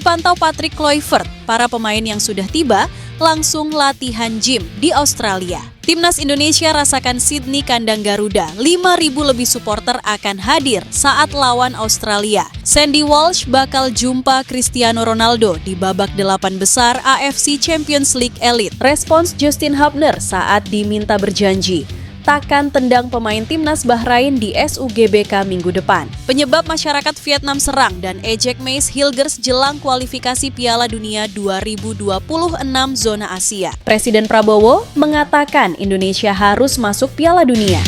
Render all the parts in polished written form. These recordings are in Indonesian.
Dipantau Patrick Kluivert, para pemain yang sudah tiba langsung latihan gym di Australia. Timnas Indonesia rasakan Sydney kandang Garuda, 5.000 lebih supporter akan hadir saat lawan Australia. Sandy Walsh bakal jumpa Cristiano Ronaldo di babak 8 besar AFC Champions League Elite. Respons Justin Hubner saat diminta berjanji takkan tendang pemain timnas Bahrain di SUGBK minggu depan. Penyebab masyarakat Vietnam serang dan ejek Mace Hilgers jelang kualifikasi Piala Dunia 2026 zona Asia. Presiden Prabowo mengatakan Indonesia harus masuk Piala Dunia.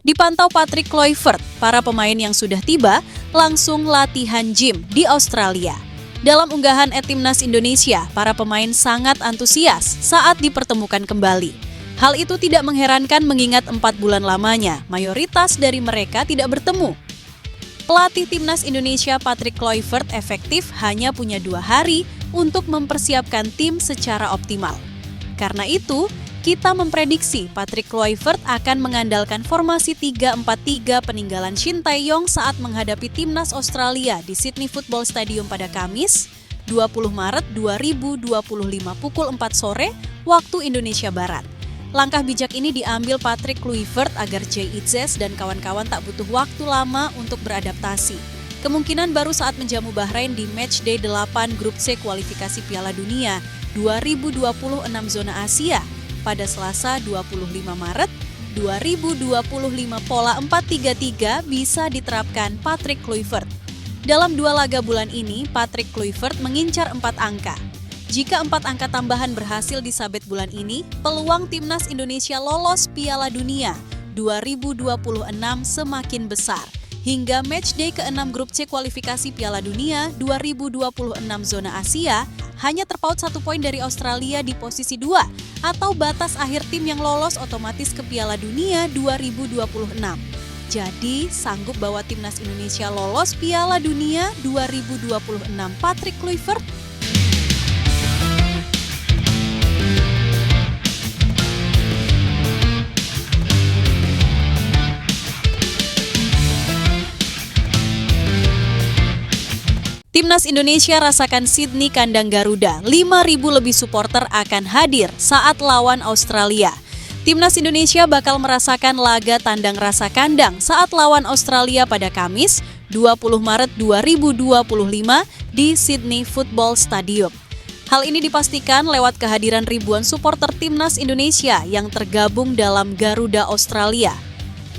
Dipantau Patrick Kluivert, para pemain yang sudah tiba langsung latihan gym di Australia. Dalam unggahan @timnas Indonesia, para pemain sangat antusias saat dipertemukan kembali. Hal itu tidak mengherankan mengingat 4 bulan lamanya, mayoritas dari mereka tidak bertemu. Pelatih timnas Indonesia Patrick Kluivert efektif hanya punya 2 hari untuk mempersiapkan tim secara optimal. Karena itu, kita memprediksi Patrick Kluivert akan mengandalkan formasi 3-4-3 peninggalan Shin Tae-yong saat menghadapi timnas Australia di Sydney Football Stadium pada Kamis, 20 Maret 2025 pukul 4 sore waktu Indonesia Barat. Langkah bijak ini diambil Patrick Kluivert agar Jay Itzes dan kawan-kawan tak butuh waktu lama untuk beradaptasi. Kemungkinan baru saat menjamu Bahrain di Matchday 8 Grup C kualifikasi Piala Dunia 2026 zona Asia. Pada Selasa 25 Maret 2025 pola 4-3-3 bisa diterapkan Patrick Kluivert. Dalam 2 laga bulan ini, Patrick Kluivert mengincar 4 angka. Jika 4 angka tambahan berhasil disabet bulan ini, peluang timnas Indonesia lolos Piala Dunia 2026 semakin besar. Hingga matchday ke-6 Grup C kualifikasi Piala Dunia 2026 zona Asia, hanya terpaut 1 poin dari Australia di posisi 2 atau batas akhir tim yang lolos otomatis ke Piala Dunia 2026. Jadi, sanggup bawa timnas Indonesia lolos Piala Dunia 2026 Patrick Kluivert? Timnas Indonesia rasakan Sydney kandang Garuda, 5.000 lebih supporter akan hadir saat lawan Australia. Timnas Indonesia bakal merasakan laga tandang rasa kandang saat lawan Australia pada Kamis, 20 Maret 2025 di Sydney Football Stadium. Hal ini dipastikan lewat kehadiran ribuan supporter Timnas Indonesia yang tergabung dalam Garuda Australia.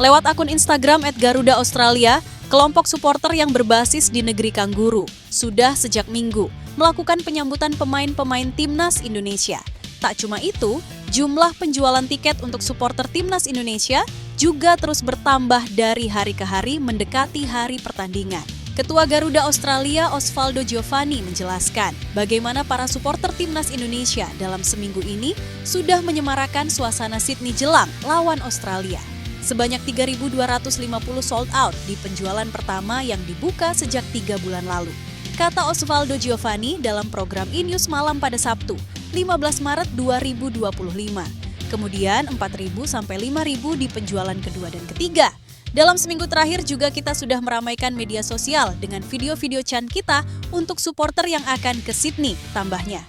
Lewat akun Instagram @GarudaAustralia, kelompok supporter yang berbasis di negeri Kangguru sudah sejak Minggu melakukan penyambutan pemain-pemain Timnas Indonesia. Tak cuma itu, jumlah penjualan tiket untuk supporter Timnas Indonesia juga terus bertambah dari hari ke hari mendekati hari pertandingan. Ketua Garuda Australia Osvaldo Giovanni menjelaskan bagaimana para supporter Timnas Indonesia dalam seminggu ini sudah menyemarakan suasana Sydney jelang lawan Australia. Sebanyak 3.250 sold out di penjualan pertama yang dibuka sejak 3 bulan lalu. Kata Osvaldo Giovanni dalam program E-News Malam pada Sabtu, 15 Maret 2025. Kemudian 4.000 sampai 5.000 di penjualan kedua dan ketiga. Dalam seminggu terakhir juga kita sudah meramaikan media sosial dengan video-video Chan kita untuk supporter yang akan ke Sydney, tambahnya.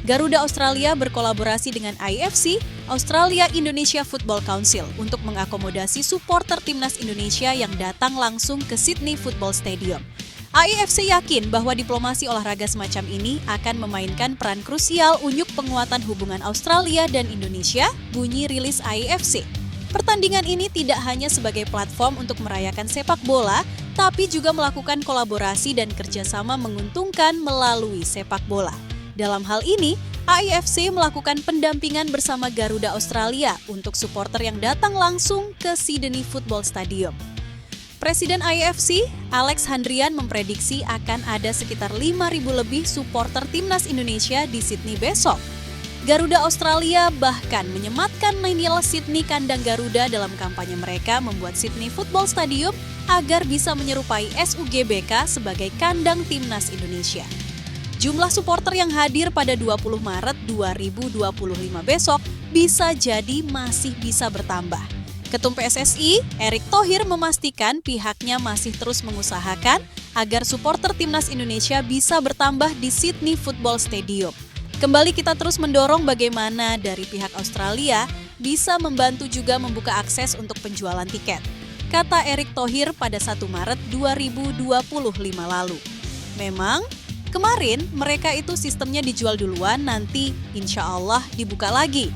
Garuda Australia berkolaborasi dengan IFC, Australia Indonesia Football Council, untuk mengakomodasi supporter Timnas Indonesia yang datang langsung ke Sydney Football Stadium. IFC yakin bahwa diplomasi olahraga semacam ini akan memainkan peran krusial untuk penguatan hubungan Australia dan Indonesia, bunyi rilis IFC. Pertandingan ini tidak hanya sebagai platform untuk merayakan sepak bola, tapi juga melakukan kolaborasi dan kerjasama menguntungkan melalui sepak bola. Dalam hal ini, AIFC melakukan pendampingan bersama Garuda Australia untuk supporter yang datang langsung ke Sydney Football Stadium. Presiden AIFC, Alex Handrian, memprediksi akan ada sekitar 5.000 lebih supporter Timnas Indonesia di Sydney besok. Garuda Australia bahkan menyematkan Ninial Sydney kandang Garuda dalam kampanye mereka membuat Sydney Football Stadium agar bisa menyerupai SUGBK sebagai kandang Timnas Indonesia. jumlah supporter yang hadir pada 20 Maret 2025 besok bisa jadi masih bisa bertambah. Ketum PSSI, Erick Thohir memastikan pihaknya masih terus mengusahakan agar supporter Timnas Indonesia bisa bertambah di Sydney Football Stadium. Kembali kita terus mendorong bagaimana dari pihak Australia bisa membantu juga membuka akses untuk penjualan tiket, kata Erick Thohir pada 1 Maret 2025 lalu. Memang, kemarin mereka itu sistemnya dijual duluan, nanti insya Allah dibuka lagi.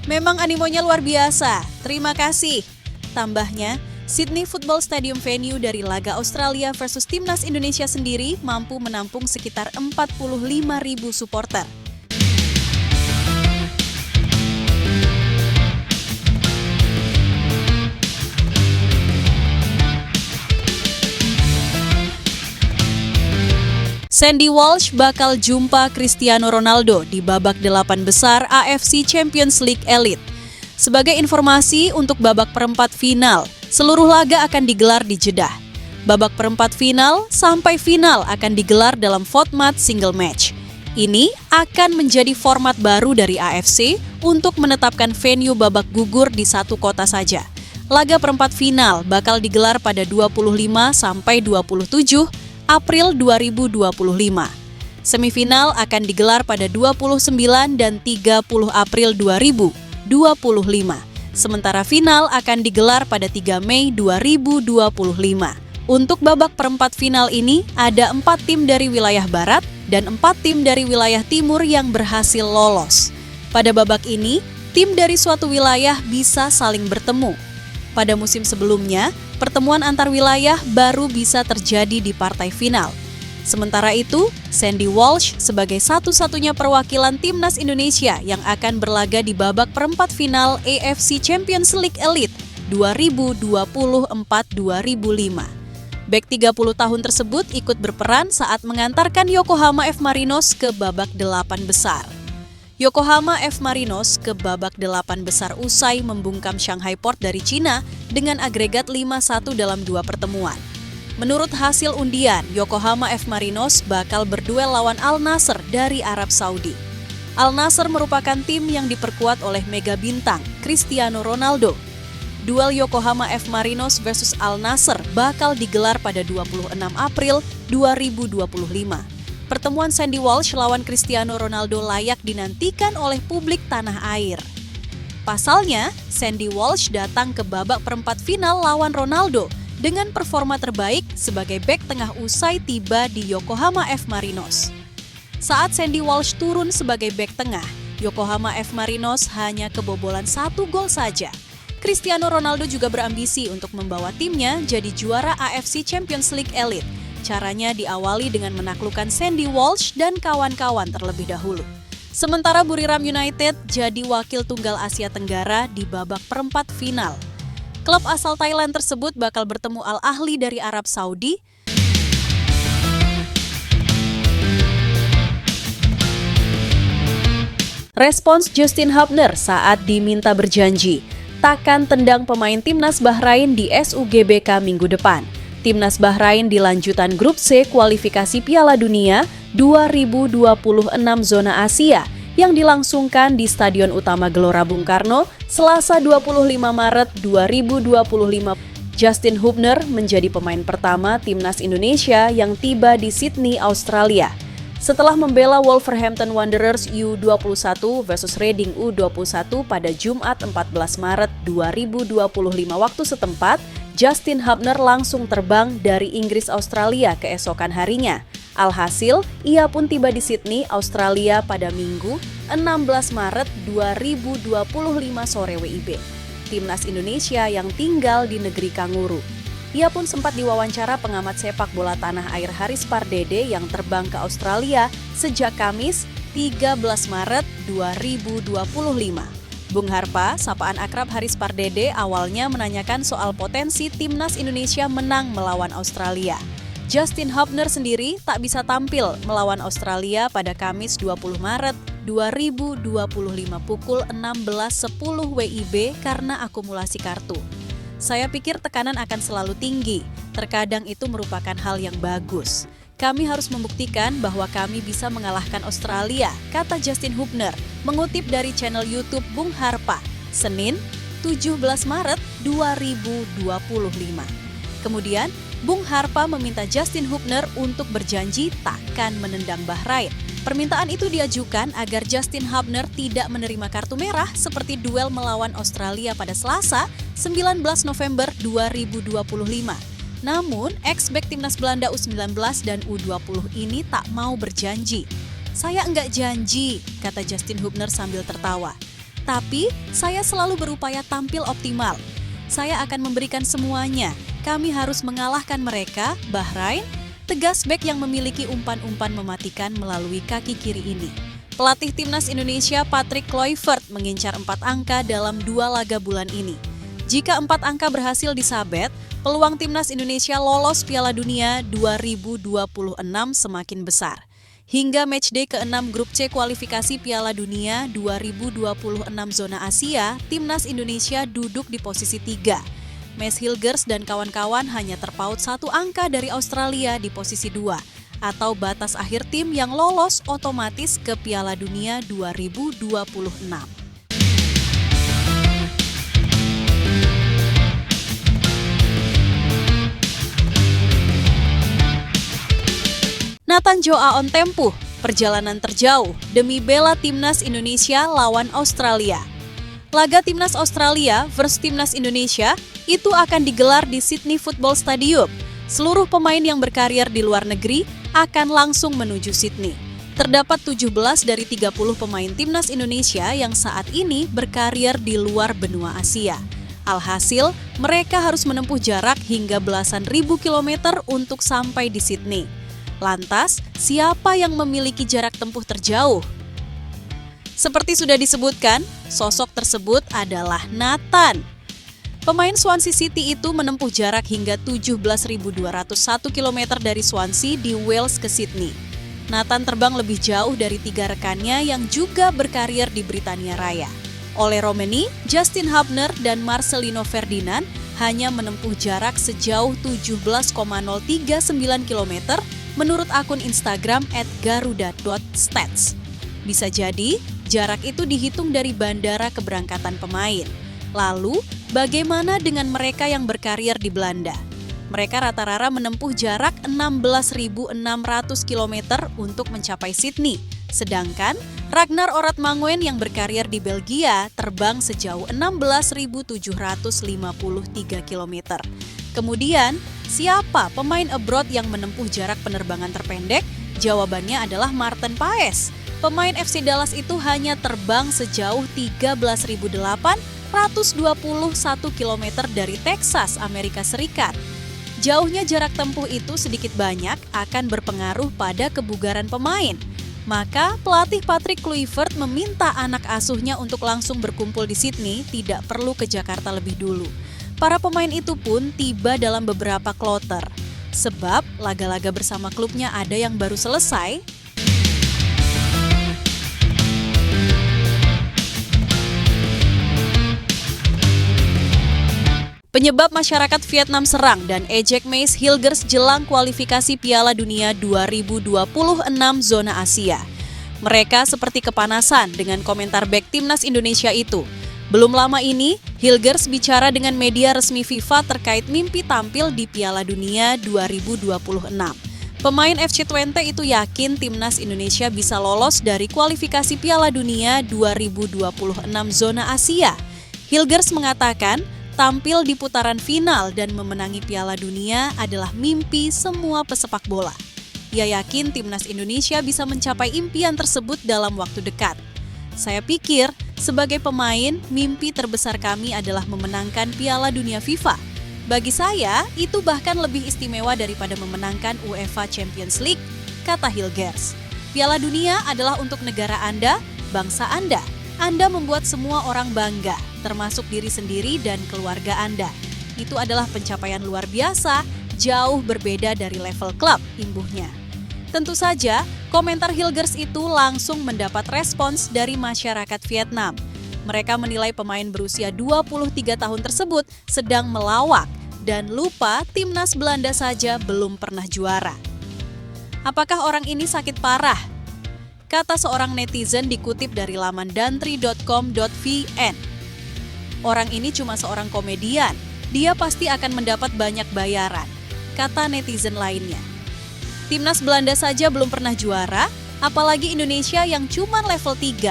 Memang animonya luar biasa, terima kasih. Tambahnya, Sydney Football Stadium venue dari laga Australia versus Timnas Indonesia sendiri mampu menampung sekitar 45.000 supporter. Sandy Walsh bakal jumpa Cristiano Ronaldo di babak 8 besar AFC Champions League Elite. Sebagai informasi, untuk babak perempat final, seluruh laga akan digelar di Jeddah. Babak perempat final sampai final akan digelar dalam format single match. Ini akan menjadi format baru dari AFC untuk menetapkan venue babak gugur di satu kota saja. Laga perempat final bakal digelar pada 25 sampai 27 April 2025. Semifinal akan digelar pada 29 dan 30 April 2025. Sementara final akan digelar pada 3 Mei 2025. Untuk babak perempat final ini ada 4 tim dari wilayah barat dan 4 tim dari wilayah timur yang berhasil lolos. Pada babak ini, tim dari suatu wilayah bisa saling bertemu. Pada musim sebelumnya, pertemuan antar wilayah baru bisa terjadi di partai final. Sementara itu, Sandy Walsh sebagai satu-satunya perwakilan Timnas Indonesia yang akan berlaga di babak perempat final AFC Champions League Elite 2024-2025. Bek 30 tahun tersebut ikut berperan saat mengantarkan Yokohama F. Marinos ke babak 8 besar. Yokohama F. Marinos ke babak 8 besar usai membungkam Shanghai Port dari Cina dengan agregat 5-1 dalam 2 pertemuan. Menurut hasil undian, Yokohama F. Marinos bakal berduel lawan Al Nassr dari Arab Saudi. Al Nassr merupakan tim yang diperkuat oleh mega bintang Cristiano Ronaldo. Duel Yokohama F. Marinos versus Al Nassr bakal digelar pada 26 April 2025. Pertemuan Sandy Walsh lawan Cristiano Ronaldo layak dinantikan oleh publik tanah air. Pasalnya, Sandy Walsh datang ke babak perempat final lawan Ronaldo dengan performa terbaik sebagai bek tengah usai tiba di Yokohama F. Marinos. Saat Sandy Walsh turun sebagai bek tengah, Yokohama F. Marinos hanya kebobolan 1 gol saja. Cristiano Ronaldo juga berambisi untuk membawa timnya jadi juara AFC Champions League Elite. Caranya diawali dengan menaklukkan Sandy Walsh dan kawan-kawan terlebih dahulu. Sementara Buriram United jadi wakil tunggal Asia Tenggara di babak perempat final. Klub asal Thailand tersebut bakal bertemu Al Ahly dari Arab Saudi. Respons Justin Hubner saat diminta berjanji takkan tendang pemain Timnas Bahrain di SUGBK minggu depan. Timnas Bahrain di lanjutan grup C kualifikasi Piala Dunia 2026 zona Asia yang dilangsungkan di Stadion Utama Gelora Bung Karno Selasa 25 Maret 2025. Justin Hubner menjadi pemain pertama Timnas Indonesia yang tiba di Sydney, Australia. Setelah membela Wolverhampton Wanderers U21 versus Reading U21 pada Jumat 14 Maret 2025 waktu setempat, Justin Hubner langsung terbang dari Inggris Australia keesokan harinya. Alhasil, ia pun tiba di Sydney, Australia pada Minggu 16 Maret 2025 sore WIB. Timnas Indonesia yang tinggal di negeri Kanguru. Ia pun sempat diwawancara pengamat sepak bola tanah air Haris Pardede yang terbang ke Australia sejak Kamis 13 Maret 2025. Bung Harpa, sapaan akrab Haris Pardede, awalnya menanyakan soal potensi Timnas Indonesia menang melawan Australia. Justin Hubner sendiri tak bisa tampil melawan Australia pada Kamis 20 Maret 2025 pukul 16.10 WIB karena akumulasi kartu. Saya pikir tekanan akan selalu tinggi, terkadang itu merupakan hal yang bagus. Kami harus membuktikan bahwa kami bisa mengalahkan Australia, kata Justin Hubner, mengutip dari channel YouTube Bung Harpa, Senin, 17 Maret 2025. Kemudian, Bung Harpa meminta Justin Hubner untuk berjanji takkan menendang Bahrain. Permintaan itu diajukan agar Justin Hubner tidak menerima kartu merah seperti duel melawan Australia pada Selasa, 19 November 2025. Namun, ex-bek timnas Belanda U19 dan U20 ini tak mau berjanji. Saya enggak janji, kata Justin Hubner sambil tertawa. Tapi, saya selalu berupaya tampil optimal. Saya akan memberikan semuanya. Kami harus mengalahkan mereka, Bahrain, tegas bek yang memiliki umpan-umpan mematikan melalui kaki kiri ini. Pelatih timnas Indonesia Patrick Kluivert mengincar 4 angka dalam 2 laga bulan ini. Jika 4 angka berhasil disabet, peluang timnas Indonesia lolos Piala Dunia 2026 semakin besar. Hingga matchday ke-6 grup C kualifikasi Piala Dunia 2026 zona Asia, timnas Indonesia duduk di posisi 3. Maes Hilgers dan kawan-kawan hanya terpaut 1 angka dari Australia di posisi 2, atau batas akhir tim yang lolos otomatis ke Piala Dunia 2026. Nathan Joa on tempuh, perjalanan terjauh demi bela timnas Indonesia lawan Australia. Laga timnas Australia versus timnas Indonesia itu akan digelar di Sydney Football Stadium. Seluruh pemain yang berkarier di luar negeri akan langsung menuju Sydney. Terdapat 17 dari 30 pemain timnas Indonesia yang saat ini berkarier di luar benua Asia. Alhasil, mereka harus menempuh jarak hingga belasan ribu kilometer untuk sampai di Sydney. Lantas, siapa yang memiliki jarak tempuh terjauh? Seperti sudah disebutkan, sosok tersebut adalah Nathan. Pemain Swansea City itu menempuh jarak hingga 17.201 km dari Swansea di Wales ke Sydney. Nathan terbang lebih jauh dari 3 rekannya yang juga berkarier di Britania Raya. Ole Romeni, Justin Hubner, dan Marcelino Ferdinand hanya menempuh jarak sejauh 17,039 km menurut akun Instagram @garuda.stats. Bisa jadi, jarak itu dihitung dari bandara keberangkatan pemain. Lalu, bagaimana dengan mereka yang berkarier di Belanda? Mereka rata-rata menempuh jarak 16.600 km untuk mencapai Sydney. Sedangkan, Ragnar Oratmangoen yang berkarier di Belgia terbang sejauh 16.753 km. Kemudian, siapa pemain abroad yang menempuh jarak penerbangan terpendek? Jawabannya adalah Maarten Paes. Pemain FC Dallas itu hanya terbang sejauh 13.821 km dari Texas, Amerika Serikat. Jauhnya jarak tempuh itu sedikit banyak akan berpengaruh pada kebugaran pemain. Maka pelatih Patrick Kluivert meminta anak asuhnya untuk langsung berkumpul di Sydney, tidak perlu ke Jakarta lebih dulu. Para pemain itu pun tiba dalam beberapa kloter. Sebab laga-laga bersama klubnya ada yang baru selesai. Penyebab masyarakat Vietnam serang dan ejek Maes Hilgers jelang kualifikasi Piala Dunia 2026 zona Asia. Mereka seperti kepanasan dengan komentar bek timnas Indonesia itu. Belum lama ini, Hilgers bicara dengan media resmi FIFA terkait mimpi tampil di Piala Dunia 2026. Pemain FC20 itu yakin timnas Indonesia bisa lolos dari kualifikasi Piala Dunia 2026 zona Asia. Hilgers mengatakan, tampil di putaran final dan memenangi Piala Dunia adalah mimpi semua pesepak bola. Ia yakin timnas Indonesia bisa mencapai impian tersebut dalam waktu dekat. Saya pikir, sebagai pemain, mimpi terbesar kami adalah memenangkan Piala Dunia FIFA. Bagi saya, itu bahkan lebih istimewa daripada memenangkan UEFA Champions League, kata Hilgers. Piala Dunia adalah untuk negara Anda, bangsa Anda. Anda membuat semua orang bangga, termasuk diri sendiri dan keluarga Anda. Itu adalah pencapaian luar biasa, jauh berbeda dari level klub, imbuhnya. Tentu saja, komentar Hilgers itu langsung mendapat respons dari masyarakat Vietnam. Mereka menilai pemain berusia 23 tahun tersebut sedang melawak dan lupa timnas Belanda saja belum pernah juara. Apakah orang ini sakit parah? Kata seorang netizen dikutip dari laman dantri.com.vn. Orang ini cuma seorang komedian, dia pasti akan mendapat banyak bayaran, kata netizen lainnya. Timnas Belanda saja belum pernah juara, apalagi Indonesia yang cuma level 3,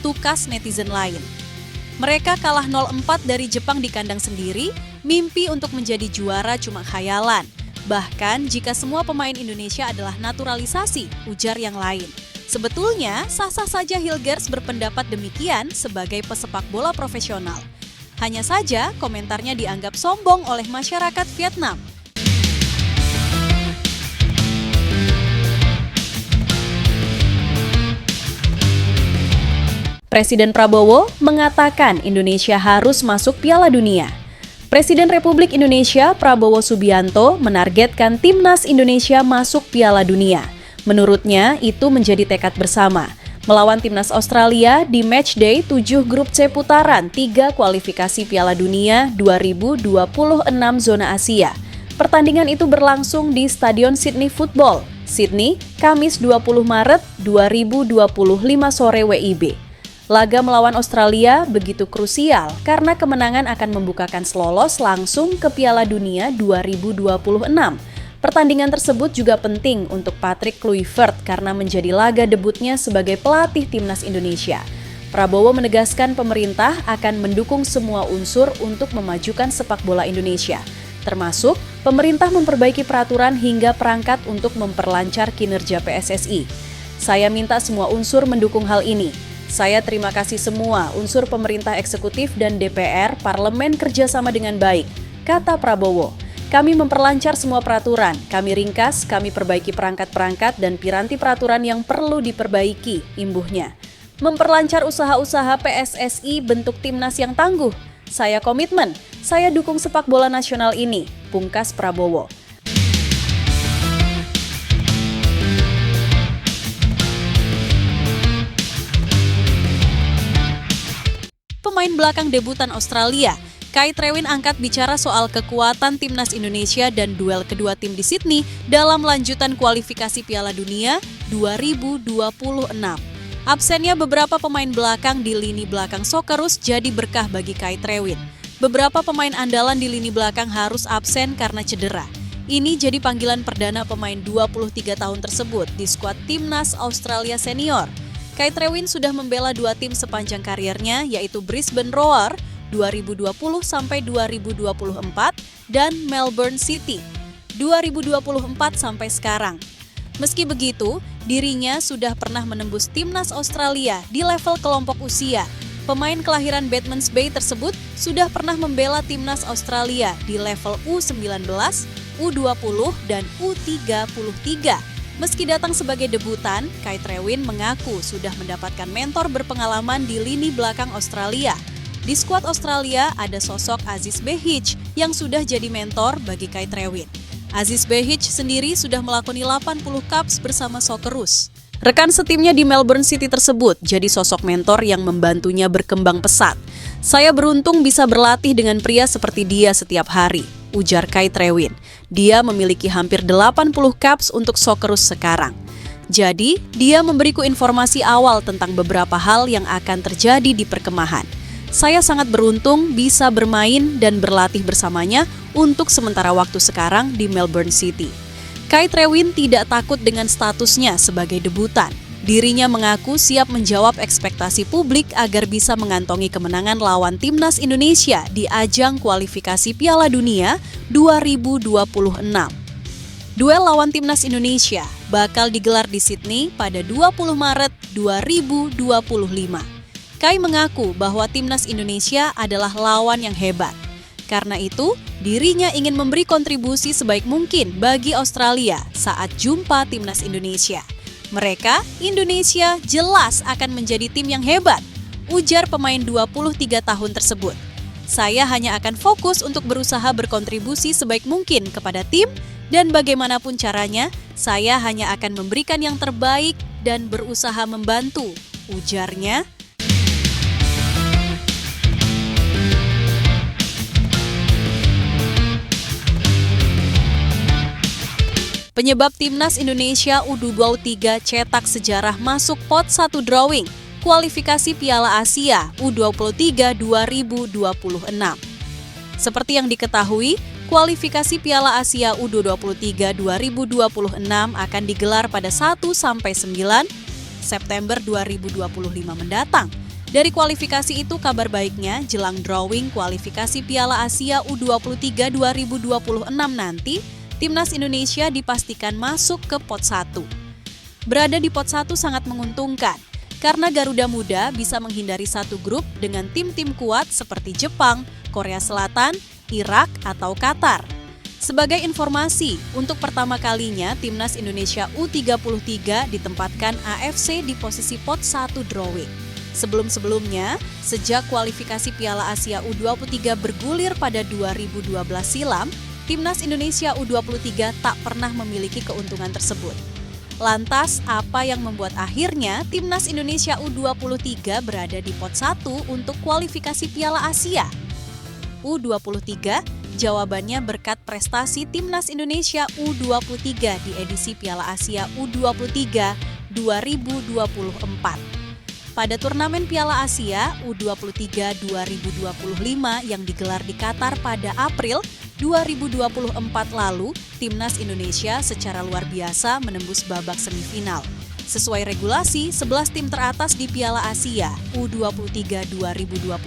tukas netizen lain. Mereka kalah 0-4 dari Jepang di kandang sendiri, mimpi untuk menjadi juara cuma khayalan. Bahkan jika semua pemain Indonesia adalah naturalisasi, ujar yang lain. Sebetulnya, sah-sah saja Hilgers berpendapat demikian sebagai pesepak bola profesional. Hanya saja, komentarnya dianggap sombong oleh masyarakat Vietnam. Presiden Prabowo mengatakan Indonesia harus masuk Piala Dunia. Presiden Republik Indonesia Prabowo Subianto menargetkan Timnas Indonesia masuk Piala Dunia. Menurutnya, itu menjadi tekad bersama. Melawan Timnas Australia di matchday 7 grup C putaran 3 kualifikasi Piala Dunia 2026 zona Asia. Pertandingan itu berlangsung di Stadion Sydney Football, Sydney, Kamis 20 Maret 2025 sore WIB. Laga melawan Australia begitu krusial karena kemenangan akan membukakan selolos langsung ke Piala Dunia 2026. Pertandingan tersebut juga penting untuk Patrick Kluivert karena menjadi laga debutnya sebagai pelatih Timnas Indonesia. Prabowo menegaskan pemerintah akan mendukung semua unsur untuk memajukan sepak bola Indonesia, termasuk pemerintah memperbaiki peraturan hingga perangkat untuk memperlancar kinerja PSSI. Saya minta semua unsur mendukung hal ini. Saya terima kasih semua unsur pemerintah eksekutif dan DPR, parlemen kerjasama dengan baik, kata Prabowo. Kami memperlancar semua peraturan, kami ringkas, kami perbaiki perangkat-perangkat dan piranti peraturan yang perlu diperbaiki, imbuhnya. Memperlancar usaha-usaha PSSI bentuk timnas yang tangguh. Saya komitmen, saya dukung sepak bola nasional ini, pungkas Prabowo. Pemain belakang debutan Australia, Kai Trewin angkat bicara soal kekuatan Timnas Indonesia dan duel kedua tim di Sydney dalam lanjutan kualifikasi Piala Dunia 2026. Absennya beberapa pemain belakang di lini belakang Socceroos jadi berkah bagi Kai Trewin. Beberapa pemain andalan di lini belakang harus absen karena cedera. Ini jadi panggilan perdana pemain 23 tahun tersebut di skuad Timnas Australia Senior. Kai Trewin sudah membela 2 tim sepanjang karirnya, yaitu Brisbane Roar 2020 sampai 2024 dan Melbourne City 2024 sampai sekarang. Meski begitu, dirinya sudah pernah menembus Timnas Australia di level kelompok usia. Pemain kelahiran Batmans Bay tersebut sudah pernah membela Timnas Australia di level U19, U20 dan U33. Meski datang sebagai debutan, Kai Trewin mengaku sudah mendapatkan mentor berpengalaman di lini belakang Australia. Di skuad Australia ada sosok Aziz Behich yang sudah jadi mentor bagi Kai Trewin. Aziz Behich sendiri sudah melakoni 80 caps bersama Socceroos. Rekan setimnya di Melbourne City tersebut jadi sosok mentor yang membantunya berkembang pesat. Saya beruntung bisa berlatih dengan pria seperti dia setiap hari, ujar Kai Trewin. Dia memiliki hampir 80 caps untuk Socceroos sekarang. Jadi, dia memberiku informasi awal tentang beberapa hal yang akan terjadi di perkemahan. Saya sangat beruntung bisa bermain dan berlatih bersamanya untuk sementara waktu sekarang di Melbourne City. Kai Trewin tidak takut dengan statusnya sebagai debutan. Dirinya mengaku siap menjawab ekspektasi publik agar bisa mengantongi kemenangan lawan Timnas Indonesia di ajang kualifikasi Piala Dunia 2026. Duel lawan Timnas Indonesia bakal digelar di Sydney pada 20 Maret 2025. Kai mengaku bahwa Timnas Indonesia adalah lawan yang hebat. Karena itu, dirinya ingin memberi kontribusi sebaik mungkin bagi Australia saat jumpa Timnas Indonesia. Mereka, Indonesia, jelas akan menjadi tim yang hebat, ujar pemain 23 tahun tersebut. Saya hanya akan fokus untuk berusaha berkontribusi sebaik mungkin kepada tim dan bagaimanapun caranya, saya hanya akan memberikan yang terbaik dan berusaha membantu, ujarnya. Penyebab Timnas Indonesia U23 cetak sejarah masuk pot 1 drawing kualifikasi Piala Asia U23 2026. Seperti yang diketahui, kualifikasi Piala Asia U23 2026 akan digelar pada 1-9 September 2025 mendatang. Dari kualifikasi itu, kabar baiknya jelang drawing kualifikasi Piala Asia U23 2026 nanti, Timnas Indonesia dipastikan masuk ke pot 1. Berada di pot 1 sangat menguntungkan, karena Garuda Muda bisa menghindari satu grup dengan tim-tim kuat seperti Jepang, Korea Selatan, Irak, atau Qatar. Sebagai informasi, untuk pertama kalinya Timnas Indonesia U33 ditempatkan AFC di posisi pot 1 drawing. Sebelum-sebelumnya, sejak kualifikasi Piala Asia U23 bergulir pada 2012 silam, Timnas Indonesia U23 tak pernah memiliki keuntungan tersebut. Lantas, apa yang membuat akhirnya Timnas Indonesia U23 berada di pot 1 untuk kualifikasi Piala Asia? U23, jawabannya berkat prestasi Timnas Indonesia U23 di edisi Piala Asia U23 2024. Pada turnamen Piala Asia U23 2025 yang digelar di Qatar pada April 2024 lalu, Timnas Indonesia secara luar biasa menembus babak semifinal. Sesuai regulasi, 11 tim teratas di Piala Asia U23 2024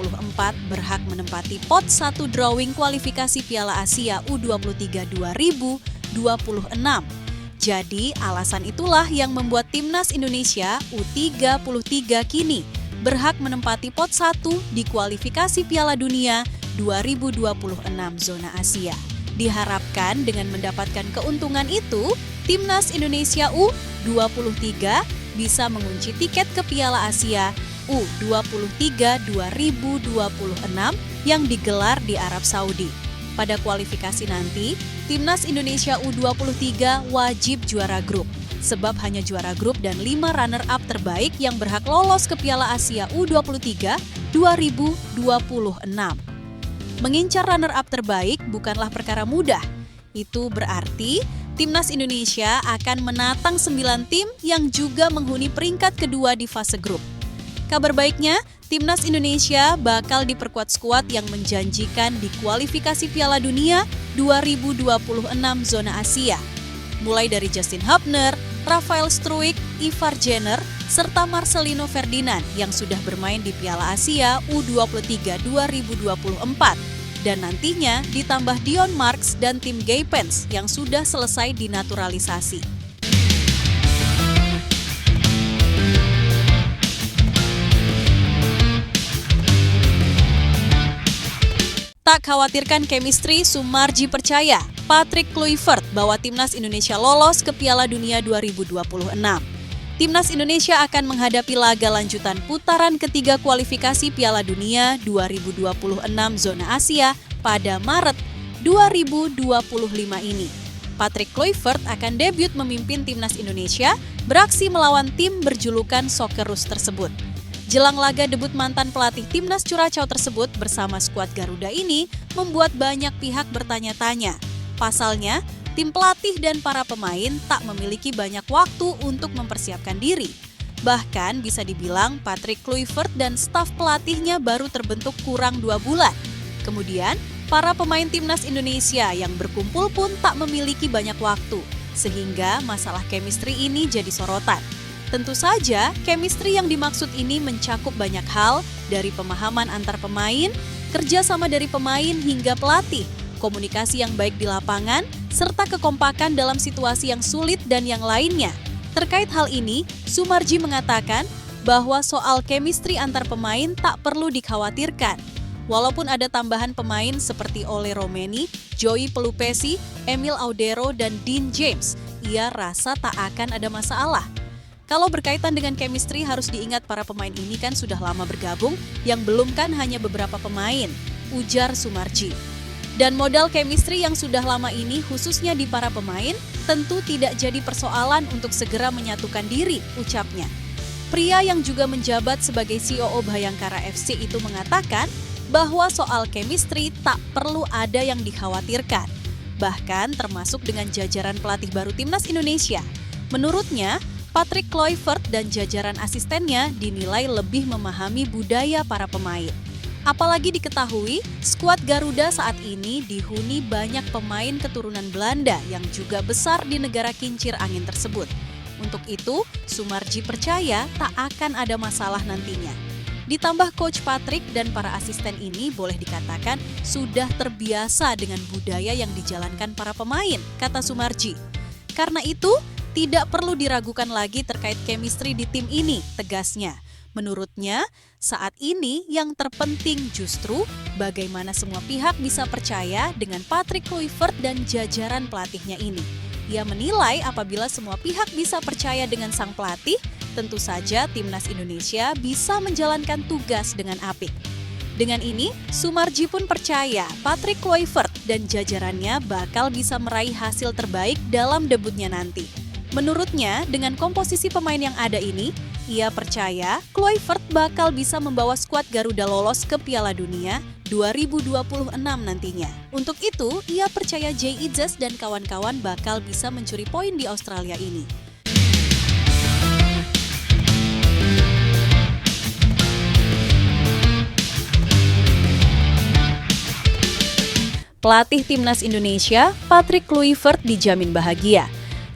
berhak menempati pot 1 drawing kualifikasi Piala Asia U23 2026. Jadi, alasan itulah yang membuat Timnas Indonesia U33 kini berhak menempati pot 1 di kualifikasi Piala Dunia 2026 zona Asia. Diharapkan dengan mendapatkan keuntungan itu, Timnas Indonesia U23 bisa mengunci tiket ke Piala Asia U23 2026 yang digelar di Arab Saudi. Pada kualifikasi nanti, Timnas Indonesia U23 wajib juara grup, sebab hanya juara grup dan 5 runner-up terbaik yang berhak lolos ke Piala Asia U23 2026. Mengincar runner-up terbaik bukanlah perkara mudah. Itu berarti Timnas Indonesia akan menatang 9 tim yang juga menghuni peringkat kedua di fase grup. Kabar baiknya, Timnas Indonesia bakal diperkuat skuad yang menjanjikan di kualifikasi Piala Dunia 2026 zona Asia. Mulai dari Justin Hubner, Rafael Struijk, Ivar Jenner, serta Marcelino Ferdinand yang sudah bermain di Piala Asia U23 2024. Dan nantinya ditambah Dion Marks dan tim Gaypens yang sudah selesai dinaturalisasi. Tak khawatirkan chemistry, Sumarji percaya Patrick Kluivert bahwa Timnas Indonesia lolos ke Piala Dunia 2026. Timnas Indonesia akan menghadapi laga lanjutan putaran ketiga kualifikasi Piala Dunia 2026 zona Asia pada Maret 2025 ini. Patrick Kluivert akan debut memimpin Timnas Indonesia beraksi melawan tim berjulukan Socceroos tersebut. Jelang laga debut mantan pelatih Timnas Curaçao tersebut bersama skuad Garuda ini membuat banyak pihak bertanya-tanya. Pasalnya, tim pelatih dan para pemain tak memiliki banyak waktu untuk mempersiapkan diri. Bahkan bisa dibilang Patrick Kluivert dan staf pelatihnya baru terbentuk kurang 2 bulan. Kemudian, para pemain Timnas Indonesia yang berkumpul pun tak memiliki banyak waktu, sehingga masalah chemistry ini jadi sorotan. Tentu saja, chemistry yang dimaksud ini mencakup banyak hal, dari pemahaman antar pemain, kerjasama dari pemain hingga pelatih, komunikasi yang baik di lapangan, serta kekompakan dalam situasi yang sulit dan yang lainnya. Terkait hal ini, Sumarji mengatakan bahwa soal chemistry antar pemain tak perlu dikhawatirkan. Walaupun ada tambahan pemain seperti Ole Romeni, Joey Pelupesi, Emil Audero, dan Dean James, ia rasa tak akan ada masalah. Kalau berkaitan dengan chemistry, harus diingat para pemain ini kan sudah lama bergabung, yang belum kan hanya beberapa pemain, ujar Sumarji. Dan modal chemistry yang sudah lama ini khususnya di para pemain tentu tidak jadi persoalan untuk segera menyatukan diri, ucapnya. Pria yang juga menjabat sebagai COO Bhayangkara FC itu mengatakan bahwa soal chemistry tak perlu ada yang dikhawatirkan. bahkan termasuk dengan jajaran pelatih baru Timnas Indonesia. Menurutnya, Patrick Kluivert dan jajaran asistennya dinilai lebih memahami budaya para pemain. Apalagi diketahui, skuad Garuda saat ini dihuni banyak pemain keturunan Belanda yang juga besar di negara kincir angin tersebut. Untuk itu, Soemarji percaya tak akan ada masalah nantinya. Ditambah Coach Patrick dan para asisten ini boleh dikatakan sudah terbiasa dengan budaya yang dijalankan para pemain, kata Soemarji. Karena itu, tidak perlu diragukan lagi terkait chemistry di tim ini, tegasnya. Menurutnya, saat ini yang terpenting justru bagaimana semua pihak bisa percaya dengan Patrick Kluivert dan jajaran pelatihnya ini. Ia menilai apabila semua pihak bisa percaya dengan sang pelatih, tentu saja Timnas Indonesia bisa menjalankan tugas dengan apik. Dengan ini, Soemarji pun percaya Patrick Kluivert dan jajarannya bakal bisa meraih hasil terbaik dalam debutnya nanti. Menurutnya, dengan komposisi pemain yang ada ini, ia percaya Kluivert bakal bisa membawa skuad Garuda lolos ke Piala Dunia 2026 nantinya. Untuk itu, ia percaya Jay Idzes dan kawan-kawan bakal bisa mencuri poin di Australia ini. Pelatih Timnas Indonesia, Patrick Kluivert dijamin bahagia.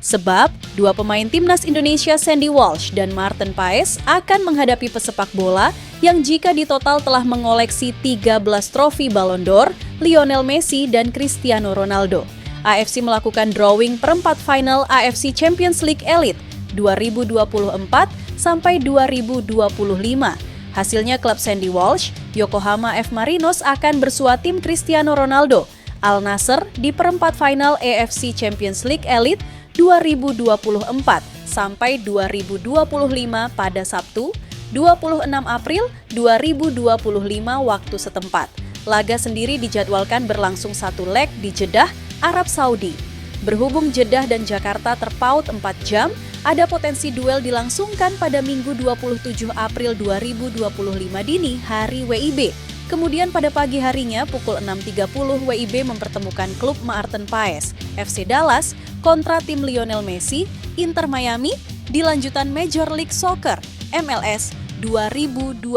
Sebab, dua pemain Timnas Indonesia Sandy Walsh dan Maarten Paes akan menghadapi pesepak bola yang jika ditotal telah mengoleksi 13 trofi Ballon d'Or, Lionel Messi dan Cristiano Ronaldo. AFC melakukan drawing perempat final AFC Champions League Elite 2024 sampai 2025. Hasilnya klub Sandy Walsh, Yokohama F. Marinos akan bersua tim Cristiano Ronaldo, Al Nassr di perempat final AFC Champions League Elite 2024 sampai 2025 pada Sabtu, 26 April 2025 waktu setempat. Laga sendiri dijadwalkan berlangsung satu leg di Jeddah, Arab Saudi. Berhubung Jeddah dan Jakarta terpaut 4 jam, ada potensi duel dilangsungkan pada Minggu 27 April 2025 dini hari WIB. Kemudian pada pagi harinya pukul 6.30 WIB mempertemukan klub Maarten Paes, FC Dallas, kontra tim Lionel Messi, Inter Miami, di lanjutan Major League Soccer, MLS 2025.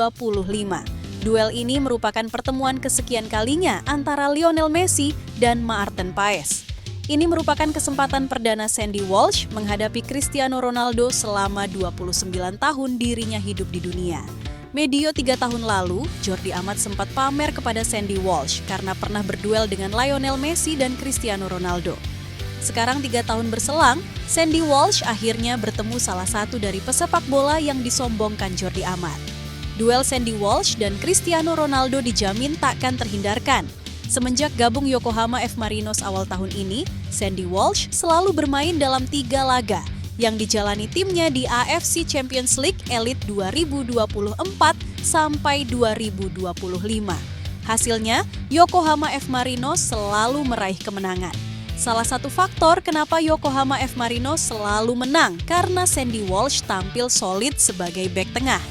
Duel ini merupakan pertemuan kesekian kalinya antara Lionel Messi dan Maarten Paes. Ini merupakan kesempatan perdana Sandy Walsh menghadapi Cristiano Ronaldo selama 29 tahun dirinya hidup di dunia. Medio 3 tahun lalu, Jordi Amat sempat pamer kepada Sandy Walsh karena pernah berduel dengan Lionel Messi dan Cristiano Ronaldo. Sekarang 3 tahun berselang, Sandy Walsh akhirnya bertemu salah satu dari pesepak bola yang disombongkan Jordi Amat. Duel Sandy Walsh dan Cristiano Ronaldo dijamin takkan terhindarkan. Semenjak gabung Yokohama F. Marinos awal tahun ini, Sandy Walsh selalu bermain dalam 3 laga yang dijalani timnya di AFC Champions League Elite 2024 sampai 2025. Hasilnya, Yokohama F. Marinos selalu meraih kemenangan. Salah satu faktor kenapa Yokohama F. Marinos selalu menang karena Sandy Walsh tampil solid sebagai bek tengah.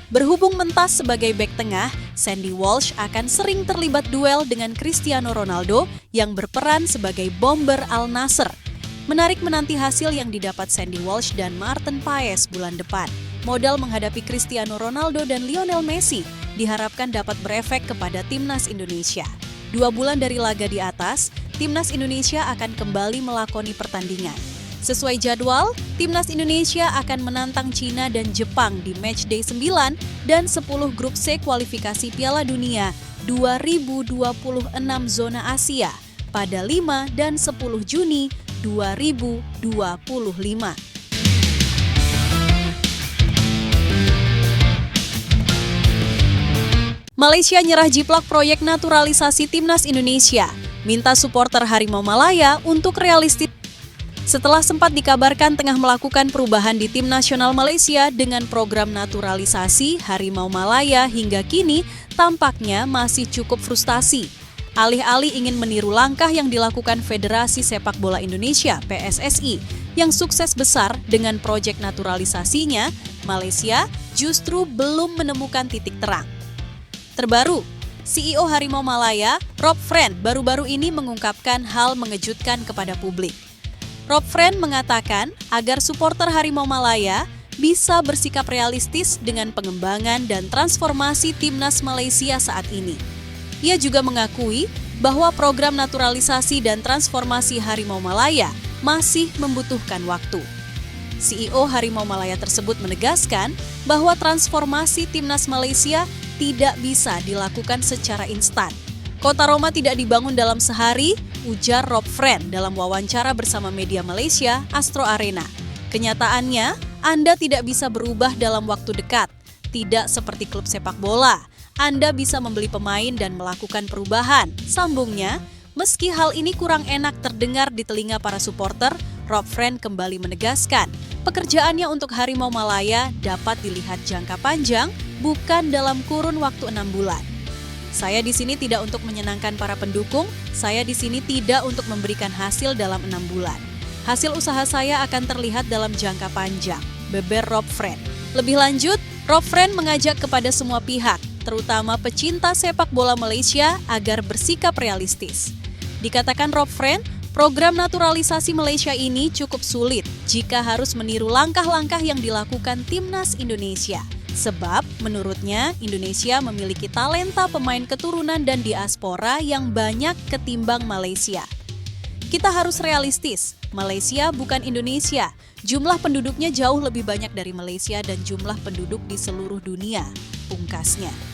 Berhubung mentas sebagai bek tengah, Sandy Walsh akan sering terlibat duel dengan Cristiano Ronaldo yang berperan sebagai bomber Al Nassr. Menarik menanti hasil yang didapat Sandy Walsh dan Maarten Paes bulan depan. Modal menghadapi Cristiano Ronaldo dan Lionel Messi diharapkan dapat berefek kepada Timnas Indonesia. 2 bulan dari laga di atas, Timnas Indonesia akan kembali melakoni pertandingan. Sesuai jadwal, Timnas Indonesia akan menantang Cina dan Jepang di matchday 9 dan 10 grup C kualifikasi Piala Dunia 2026 zona Asia pada 5 dan 10 Juni 2025. Malaysia nyerah jiplak proyek naturalisasi Timnas Indonesia, minta supporter Harimau Malaya untuk realistis. Setelah sempat dikabarkan tengah melakukan perubahan di Tim Nasional Malaysia dengan program naturalisasi, Harimau Malaya hingga kini tampaknya masih cukup frustasi. Alih-alih ingin meniru langkah yang dilakukan Federasi Sepak Bola Indonesia (PSSI) yang sukses besar dengan proyek naturalisasinya, Malaysia justru belum menemukan titik terang. Terbaru, CEO Harimau Malaya, Rob Friend, baru-baru ini mengungkapkan hal mengejutkan kepada publik. Rob Friend mengatakan agar supporter Harimau Malaya bisa bersikap realistis dengan pengembangan dan transformasi timnas Malaysia saat ini. Ia juga mengakui bahwa program naturalisasi dan transformasi Harimau Malaya masih membutuhkan waktu. CEO Harimau Malaya tersebut menegaskan bahwa transformasi timnas Malaysia tidak bisa dilakukan secara instan. Kota Roma tidak dibangun dalam sehari, ujar Rob Friend dalam wawancara bersama media Malaysia, Astro Arena. Kenyataannya, Anda tidak bisa berubah dalam waktu dekat. Tidak seperti klub sepak bola. Anda bisa membeli pemain dan melakukan perubahan. Sambungnya, meski hal ini kurang enak terdengar di telinga para supporter, Rob Friend kembali menegaskan, pekerjaannya untuk Harimau Malaya dapat dilihat jangka panjang, bukan dalam kurun waktu 6 bulan. Saya di sini tidak untuk menyenangkan para pendukung, saya di sini tidak untuk memberikan hasil dalam 6 bulan. Hasil usaha saya akan terlihat dalam jangka panjang, beber Rob Friend. Lebih lanjut, Rob Friend mengajak kepada semua pihak, terutama pecinta sepak bola Malaysia, agar bersikap realistis. Dikatakan Rob Friend, program naturalisasi Malaysia ini cukup sulit jika harus meniru langkah-langkah yang dilakukan timnas Indonesia. Sebab, menurutnya, Indonesia memiliki talenta pemain keturunan dan diaspora yang banyak ketimbang Malaysia. Kita harus realistis, Malaysia bukan Indonesia. Jumlah penduduknya jauh lebih banyak dari Malaysia dan jumlah penduduk di seluruh dunia, pungkasnya.